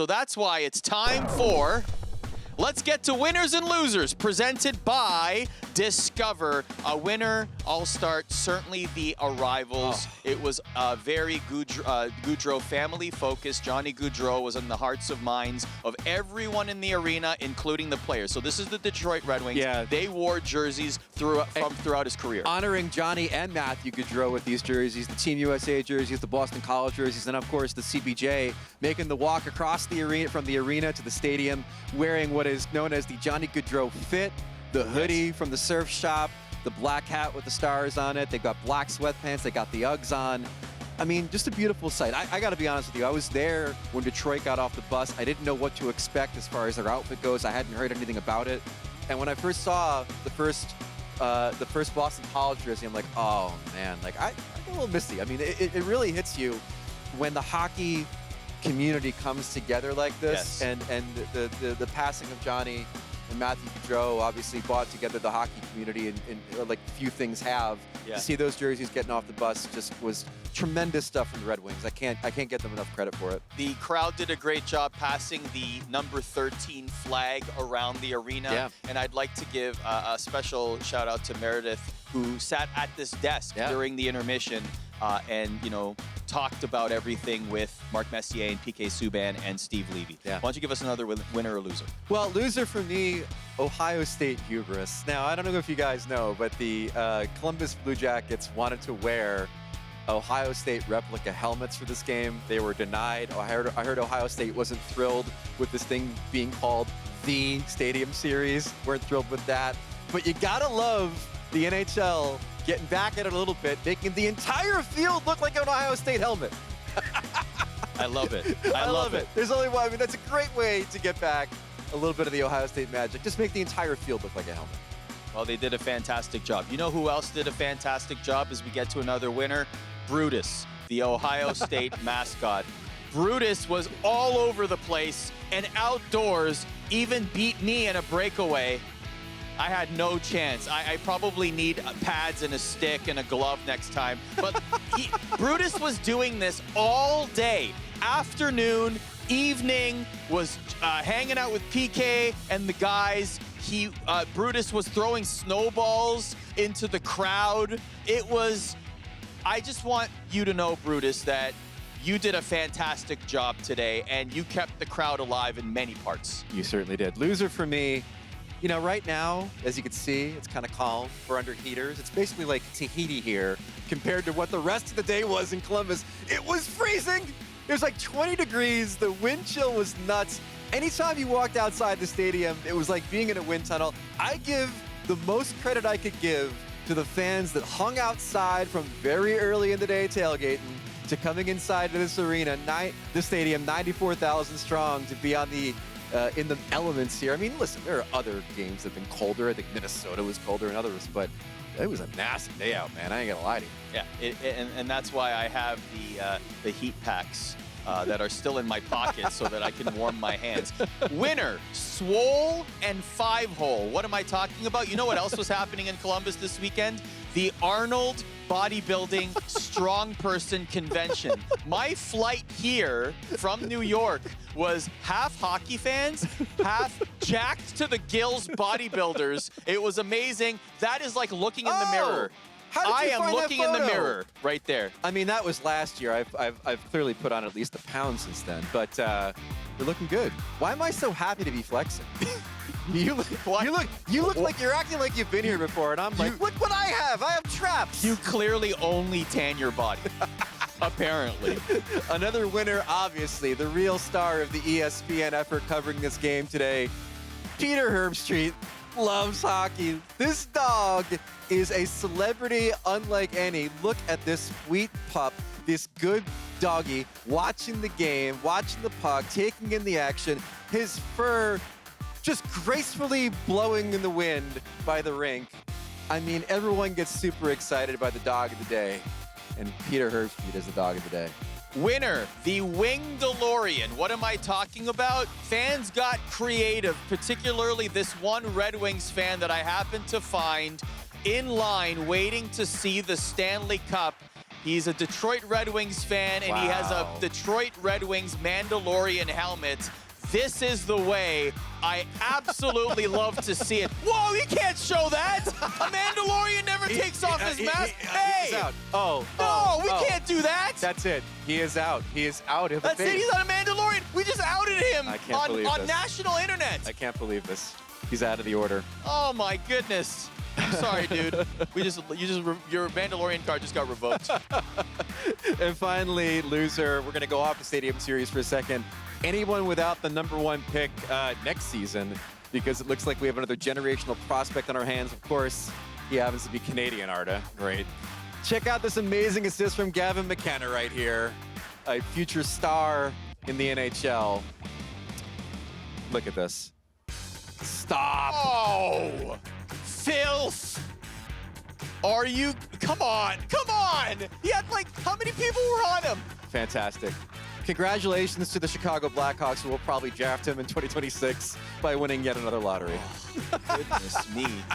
So that's why it's time for Let's Get to Winners and Losers, presented by Discover. A winner, I'll start, certainly the arrivals. It was very Gaudreaus family focused. Johnny Gaudreaus was in the hearts and minds of everyone in the arena, including the players. So this is the Detroit Red Wings. Yeah. They wore jerseys throughout his career. Honoring Johnny and Matthew Gaudreaus with these jerseys, the Team USA jerseys, the Boston College jerseys, and of course the CBJ, making the walk across the arena, from the arena to the stadium, wearing what is known as the Johnny Gaudreaus fit, the hoodie from the surf shop, the black hat with the stars on it. They've got black sweatpants. They got the Uggs on. I mean, just a beautiful sight. I got to be honest with you. I was there when Detroit got off the bus. I didn't know what to expect as far as their outfit goes. I hadn't heard anything about it. And when I first saw the first Boston College jersey, I'm like, oh man, like I get a little misty. I mean, it really hits you when the hockey community comes together like this. Yes. And the passing of Johnny and Matthew Gaudreaus obviously brought together the hockey community and like few things have. Yeah. To see those jerseys getting off the bus just was tremendous stuff from the Red Wings. I can't get them enough credit for it. The crowd did a great job passing the number 13 flag around the arena. Yeah. And I'd like to give a special shout out to Meredith, who sat at this desk during the intermission and, you know, talked about everything with Mark Messier and PK Subban and Steve Levy. Yeah. Why don't you give us another winner or loser? Well, loser for me, Ohio State hubris. Now, I don't know if you guys know, but the Columbus Blue Jackets wanted to wear Ohio State replica helmets for this game. They were denied. I heard Ohio State wasn't thrilled with this thing being called the Stadium Series. Weren't thrilled with that. But you gotta love the NHL getting back at it a little bit, making the entire field look like an Ohio State helmet. I love it. I love it. There's only one. I mean, that's a great way to get back a little bit of the Ohio State magic. Just make the entire field look like a helmet. Well, they did a fantastic job. You know who else did a fantastic job as we get to another winner? Brutus, the Ohio State mascot. Brutus was all over the place and outdoors, even beat me in a breakaway. I had no chance. I probably need pads and a stick and a glove next time. But Brutus was doing this all day, afternoon, evening, was hanging out with PK and the guys. Brutus was throwing snowballs into the crowd. I just want you to know, Brutus, that you did a fantastic job today and you kept the crowd alive in many parts. You certainly did. Loser for me. You know, right now, as you can see, it's kind of calm. We're under heaters. It's basically like Tahiti here compared to what the rest of the day was in Columbus. It was freezing. It was like 20 degrees. The wind chill was nuts. Anytime you walked outside the stadium, it was like being in a wind tunnel. I give the most credit I could give to the fans that hung outside from very early in the day tailgating to coming inside to this arena, the stadium, 94,000 strong, to be on the in the elements here. I mean, listen, there are other games that have been colder. I think Minnesota was colder and others, but it was a nasty day out, man. I ain't gonna lie to you. Yeah, and that's why I have the heat packs that are still in my pocket so that I can warm my hands. Winner, Swole and 5-hole. What am I talking about? You know what else was happening in Columbus this weekend? The Arnold Bodybuilding Strong Person Convention. My flight here from New York was half hockey fans, half jacked to the gills bodybuilders. It was amazing. That is like looking in the mirror. How did you I am find that looking in the photo? mirror right there. I mean, that was last year. I've clearly put on at least a pound since then, but you're looking good. Why am I so happy to be flexing? You look like you're acting like you've been here before, and I'm like, look what I have. I have traps. You clearly only tan your body, apparently. Another winner, obviously, the real star of the ESPN effort covering this game today, Peter Herbstreit. Loves hockey. This dog is a celebrity unlike any. Look at this sweet pup, this good doggy, watching the game, watching the puck, taking in the action. His fur just gracefully blowing in the wind by the rink. I mean, everyone gets super excited by the dog of the day. And Peter Herbstreit is the dog of the day. Winner, the Wing DeLorean. What am I talking about? Fans got creative, particularly this one Red Wings fan that I happened to find in line waiting to see the Stanley Cup. He's a Detroit Red Wings fan, and he has a Detroit Red Wings Mandalorian helmet. This is the way. I absolutely love to see it. Whoa, you can't show that! A Mandalorian never takes off his mask. Hey! He's out. Oh. No, we can't do that! That's it. He is out. He is out of the That's it, he's not a Mandalorian. We just outed him I can't believe on this. national internet. I can't believe this. He's out of the order. Oh my goodness. I'm sorry, dude. Your Mandalorian card just got revoked. And finally, loser, we're going to go off the Stadium Series for a second. Anyone without the #1 pick next season, because it looks like we have another generational prospect on our hands. Of course, he happens to be Canadian, Arda. Great. Check out this amazing assist from Gavin McKenna right here, a future star in the NHL. Look at this. Stop. Oh, filth. Are you? Come on. Come on. He had like, how many people were on him? Fantastic. Congratulations to the Chicago Blackhawks, who will probably draft him in 2026 by winning yet another lottery. Goodness me.